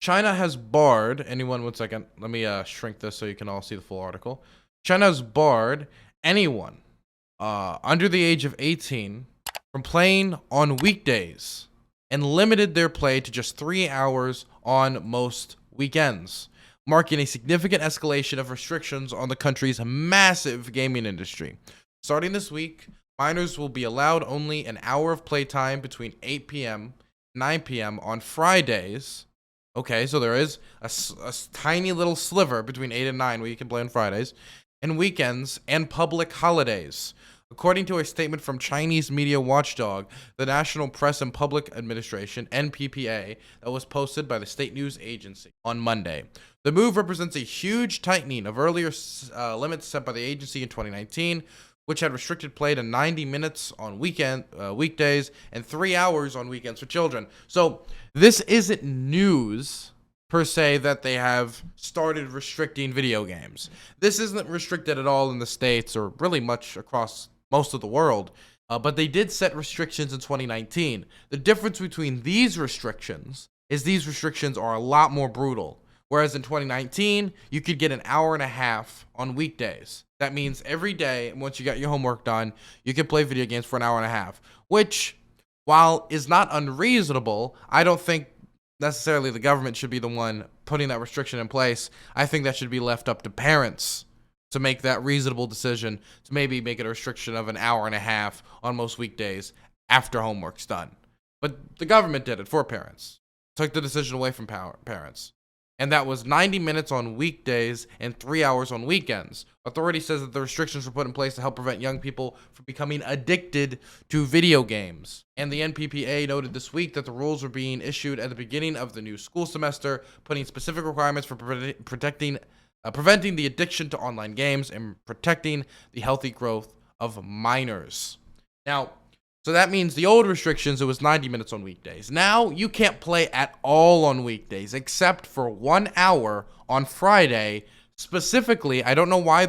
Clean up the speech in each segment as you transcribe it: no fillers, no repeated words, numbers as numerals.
China has barred anyone. 1 second. Let me shrink this so you can all see the full article. China has barred anyone under the age of 18 from playing on weekdays and limited their play to just 3 hours on most weekends, marking a significant escalation of restrictions on the country's massive gaming industry. Starting this week, minors will be allowed only an hour of playtime between 8 p.m. and 9 p.m. on Fridays. Okay, so there is a tiny little sliver between 8 and 9 where you can play on Fridays, and weekends and public holidays. According to a statement from Chinese media watchdog, the National Press and Public Administration, NPPA, that was posted by the state news agency on Monday. The move represents a huge tightening of earlier limits set by the agency in 2019, which had restricted play to 90 minutes on weekdays and 3 hours on weekends for children. So this isn't news per se that they have started restricting video games. This isn't restricted at all in the States or really much across most of the world, but they did set restrictions in 2019. The difference between these restrictions is these restrictions are a lot more brutal. Whereas in 2019, you could get an hour and a half on weekdays. That means every day, once you got your homework done, you can play video games for an hour and a half, which, while is not unreasonable, I don't think necessarily the government should be the one putting that restriction in place. I think that should be left up to parents to make that reasonable decision to maybe make it a restriction of an hour and a half on most weekdays after homework's done. But the government did it for parents, took the decision away from parents. And that was 90 minutes on weekdays and 3 hours on weekends. Authority says that the restrictions were put in place to help prevent young people from becoming addicted to video games. And the NPPA noted this week that the rules were being issued at the beginning of the new school semester, putting specific requirements for preventing the addiction to online games and protecting the healthy growth of minors. Now, so that means the old restrictions, it was 90 minutes on weekdays. Now you can't play at all on weekdays except for 1 hour on Friday. Specifically, I don't know why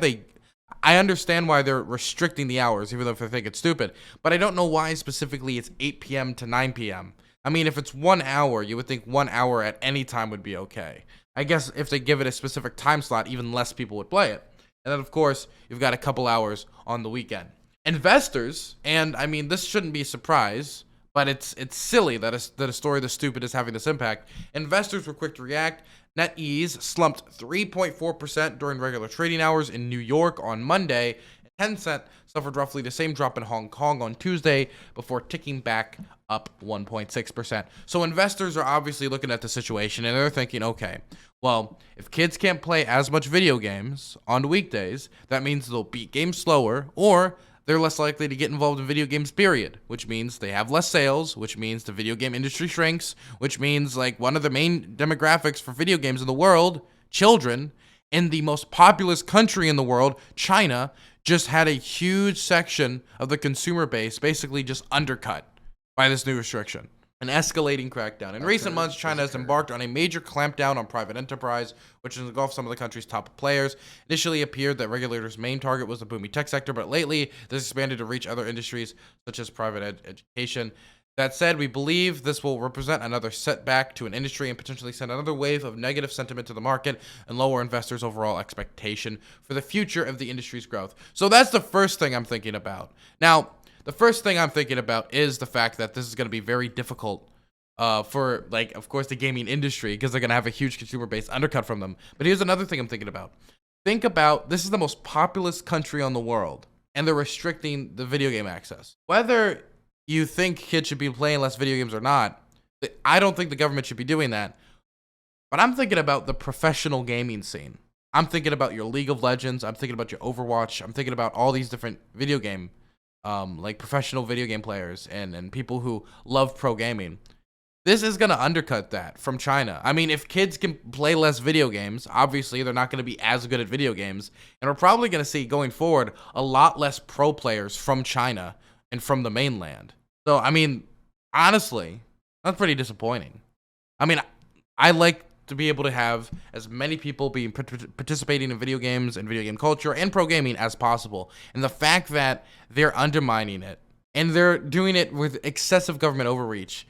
I understand why they're restricting the hours, even though if I think it's stupid. But I don't know why specifically it's 8 p.m. to 9 p.m. I mean, if it's 1 hour, you would think 1 hour at any time would be okay. I guess if they give it a specific time slot, even less people would play it. And then, of course, you've got a couple hours on the weekend. Investors, and I mean, this shouldn't be a surprise, but it's silly that a story this stupid is having this impact. Investors were quick to react. NetEase slumped 3.4% during regular trading hours in New York on Monday. Tencent suffered roughly the same drop in Hong Kong on Tuesday before ticking back up 1.6%. So investors are obviously looking at the situation and they're thinking, okay, well, if kids can't play as much video games on weekdays, that means they'll beat games slower, or they're less likely to get involved in video games, period, which means they have less sales, which means the video game industry shrinks, which means like one of the main demographics for video games in the world, children, in the most populous country in the world, China, just had a huge section of the consumer base basically just undercut by this new restriction. An escalating crackdown. In recent months, China has embarked on a major clampdown on private enterprise, which has engulfed some of the country's top players. Initially appeared that regulators' main target was the booming tech sector, but lately this expanded to reach other industries such as private education. That said, we believe this will represent another setback to an industry and potentially send another wave of negative sentiment to the market and lower investors' overall expectation for the future of the industry's growth. So that's the first thing I'm thinking about. Now, the first thing I'm thinking about is the fact that this is going to be very difficult for, like, of course, the gaming industry, because they're going to have a huge consumer base undercut from them. But here's another thing I'm thinking about. Think about, this is the most populous country on the world, and they're restricting the video game access. Whether you think kids should be playing less video games or not, I don't think the government should be doing that. But I'm thinking about the professional gaming scene. I'm thinking about your League of Legends. I'm thinking about your Overwatch. I'm thinking about all these different video game like professional video game players and people who love pro gaming. This is going to undercut that from China. I mean, if kids can play less video games, obviously they're not going to be as good at video games. And we're probably going to see going forward a lot less pro players from China and from the mainland. So, I mean, honestly, that's pretty disappointing. I mean, I like to be able to have as many people being participating in video games and video game culture and pro gaming as possible. And the fact that they're undermining it and they're doing it with excessive government overreach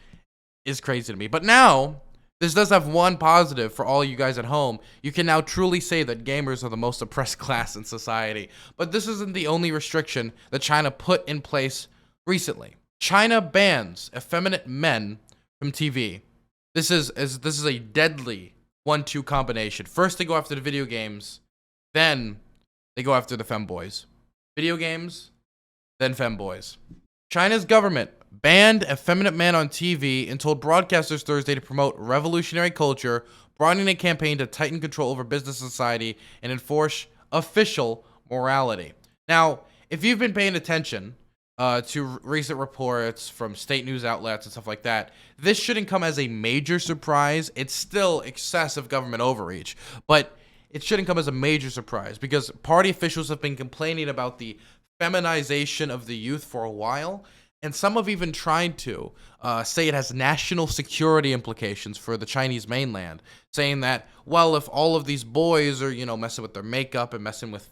is crazy to me. But now This does have one positive for all you guys at home. You can now truly say that gamers are the most oppressed class in society. But this isn't the only restriction that China put in place recently. China bans effeminate men from TV. This is a deadly 1-2 combination. First, they go after the video games, then they go after the femboys. Video games, then femboys. China's government banned effeminate men on TV and told broadcasters Thursday to promote revolutionary culture, broadening a campaign to tighten control over business society and enforce official morality. Now, if you've been paying attention to recent reports from state news outlets and stuff like that, this shouldn't come as a major surprise. It's still excessive government overreach, but it shouldn't come as a major surprise because party officials have been complaining about the feminization of the youth for a while, and some have even tried to say it has national security implications for the Chinese mainland, saying that, well, if all of these boys are, messing with their makeup and messing with,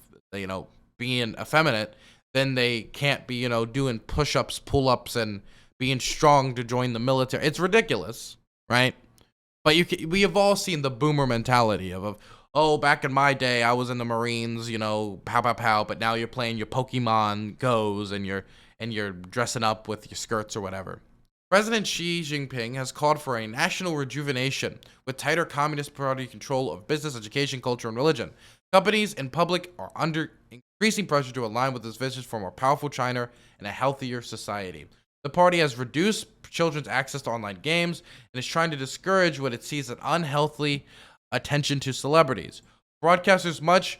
being effeminate, then they can't be, doing push-ups, pull-ups, and being strong to join the military. It's ridiculous, right? But we have all seen the boomer mentality of, oh, back in my day, I was in the Marines, pow, pow, pow, but now you're playing your Pokemon Go's and you're dressing up with your skirts or whatever. President Xi Jinping has called for a national rejuvenation with tighter Communist Party control of business, education, culture, and religion. Companies and public are under increasing pressure to align with this vision for a more powerful China and a healthier society. The party has reduced children's access to online games and is trying to discourage what it sees as unhealthy attention to celebrities. Broadcasters must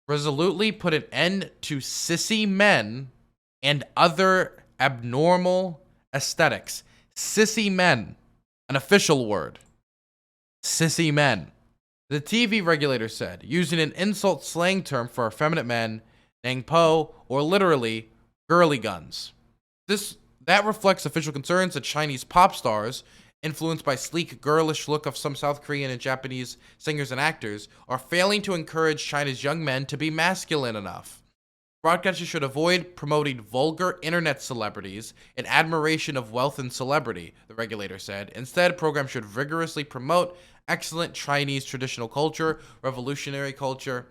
resolutely put an end to sissy men and other abnormal aesthetics. Sissy men, an official word. Sissy men. The TV regulator said, using an insult slang term for effeminate men, Nang Po, or literally, girly guns. That reflects official concerns that Chinese pop stars, influenced by sleek, girlish look of some South Korean and Japanese singers and actors, are failing to encourage China's young men to be masculine enough. Broadcasters should avoid promoting vulgar internet celebrities in admiration of wealth and celebrity, the regulator said. Instead, programs should rigorously promote excellent Chinese traditional culture, revolutionary culture,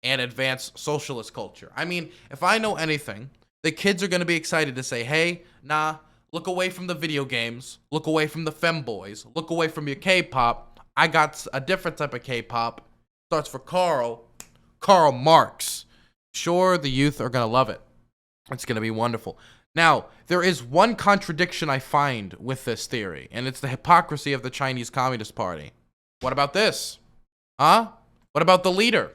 and advanced socialist culture. I mean, if I know anything, the kids are going to be excited to say, hey, nah, look away from the video games, look away from the femboys, look away from your K-pop. I got a different type of K-pop. Starts for Karl Marx. Sure, the youth are going to love it. It's going to be wonderful. Now, there is one contradiction I find with this theory, and it's the hypocrisy of the Chinese Communist Party. What about this? Huh? What about the leader?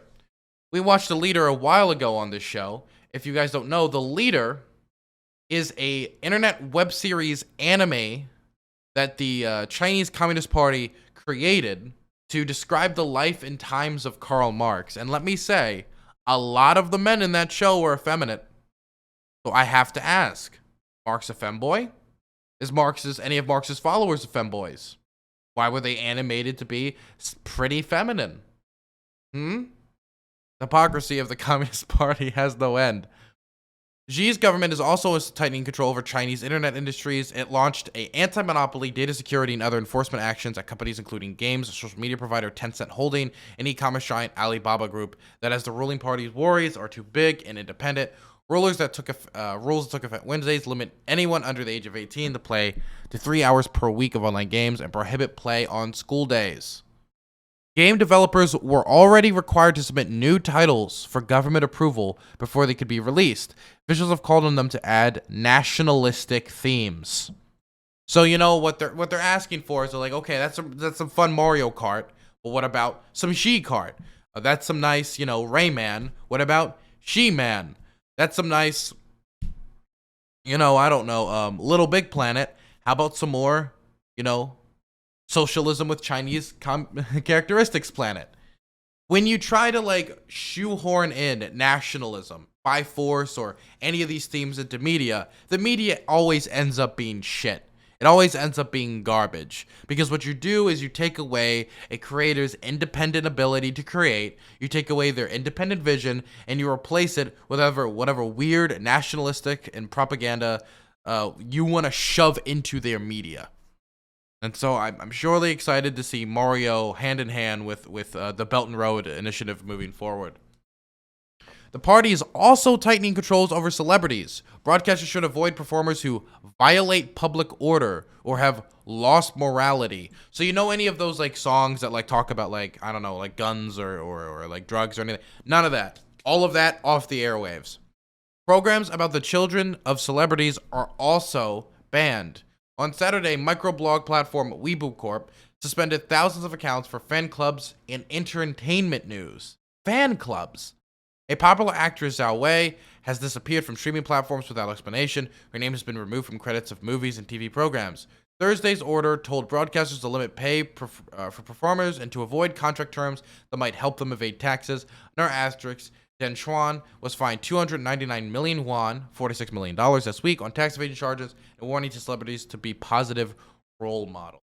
We watched the leader a while ago on this show. If you guys don't know, the leader is a internet web series anime that the Chinese Communist Party created to describe the life and times of Karl Marx. And let me say, a lot of the men in that show were effeminate. So I have to ask, Marx a femboy? Is any of Marx's followers femboys? Why were they animated to be pretty feminine? The hypocrisy of the Communist Party has no end. Xi's government is also tightening control over Chinese internet industries. It launched an anti-monopoly, data security, and other enforcement actions at companies including games, social media provider Tencent Holding, and e-commerce giant Alibaba Group that, as the ruling party's worries are too big and independent, rules that took effect Wednesdays limit anyone under the age of 18 to play to 3 hours per week of online games and prohibit play on school days. Game developers were already required to submit new titles for government approval before they could be released. Officials have called on them to add nationalistic themes. So what they're asking for is they're like, okay, that's some fun Mario Kart, but what about some Xi Kart? That's some nice, Rayman. What about She-Man? That's some nice, I don't know, Little Big Planet. How about some more, socialism with Chinese characteristics planet? When you try to shoehorn in nationalism by force or any of these themes into media, the media always ends up being shit. It always ends up being garbage, because what you do is you take away a creator's independent ability to create, you take away their independent vision, and you replace it with whatever weird nationalistic and propaganda you want to shove into their media. And so I'm surely excited to see Mario hand in hand with the Belt and Road initiative moving forward. The party is also tightening controls over celebrities. Broadcasters should avoid performers who violate public order or have lost morality. So you know any of those like songs that like talk about like, I don't know, like guns or like drugs or anything? None of that. All of that off the airwaves. Programs about the children of celebrities are also banned. On Saturday, microblog platform Weibo Corp suspended thousands of accounts for fan clubs and entertainment news. Fan clubs. A popular actress, Zhao Wei, has disappeared from streaming platforms without explanation. Her name has been removed from credits of movies and TV programs. Thursday's order told broadcasters to limit pay for performers and to avoid contract terms that might help them evade taxes. Another asterisk, Jen Chuan was fined 299 million won, $46 million this week on tax evasion charges and warning to celebrities to be positive role models.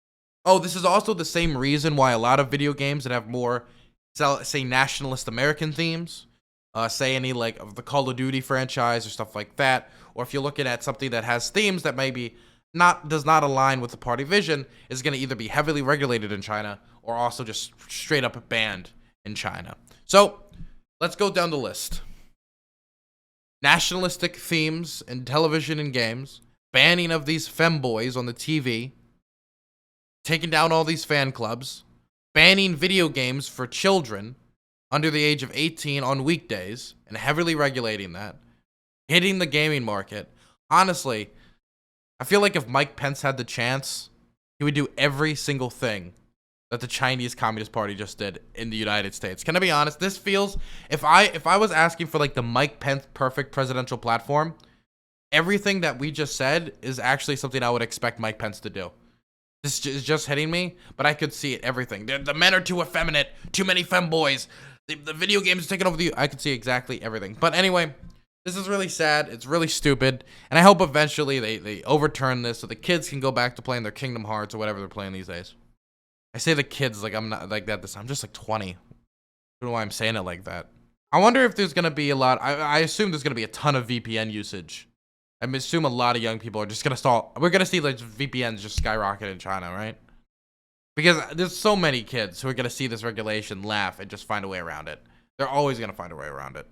Oh, this is also the same reason why a lot of video games that have more, say, nationalist American themes, say any like of the Call of Duty franchise or stuff like that, or if you're looking at something that has themes that maybe does not align with the party vision, is going to either be heavily regulated in China or also just straight up banned in China. So let's go down the list. Nationalistic themes in television and games, banning of these femboys on the TV, taking down all these fan clubs, banning video games for children under the age of 18 on weekdays and heavily regulating that, hitting the gaming market. Honestly, I feel like if Mike Pence had the chance, he would do every single thing that the Chinese Communist Party just did in the United States. Can I be honest? This feels, if I was asking for like the Mike Pence perfect presidential platform, everything that we just said is actually something I would expect Mike Pence to do. This is just hitting me, but I could see it, everything. The men are too effeminate, too many femboys. The video games are taking over I could see exactly everything. But anyway, this is really sad. It's really stupid. And I hope eventually they overturn this so the kids can go back to playing their Kingdom Hearts or whatever they're playing these days. I say the kids like I'm not like that this time. I'm just like 20. I don't know why I'm saying it like that. I wonder if there's going to be a lot. I assume there's going to be a ton of VPN usage. I assume a lot of young people are just going to stall. We're going to see like VPNs just skyrocket in China, right? Because there's so many kids who are going to see this regulation, laugh, and just find a way around it. They're always going to find a way around it.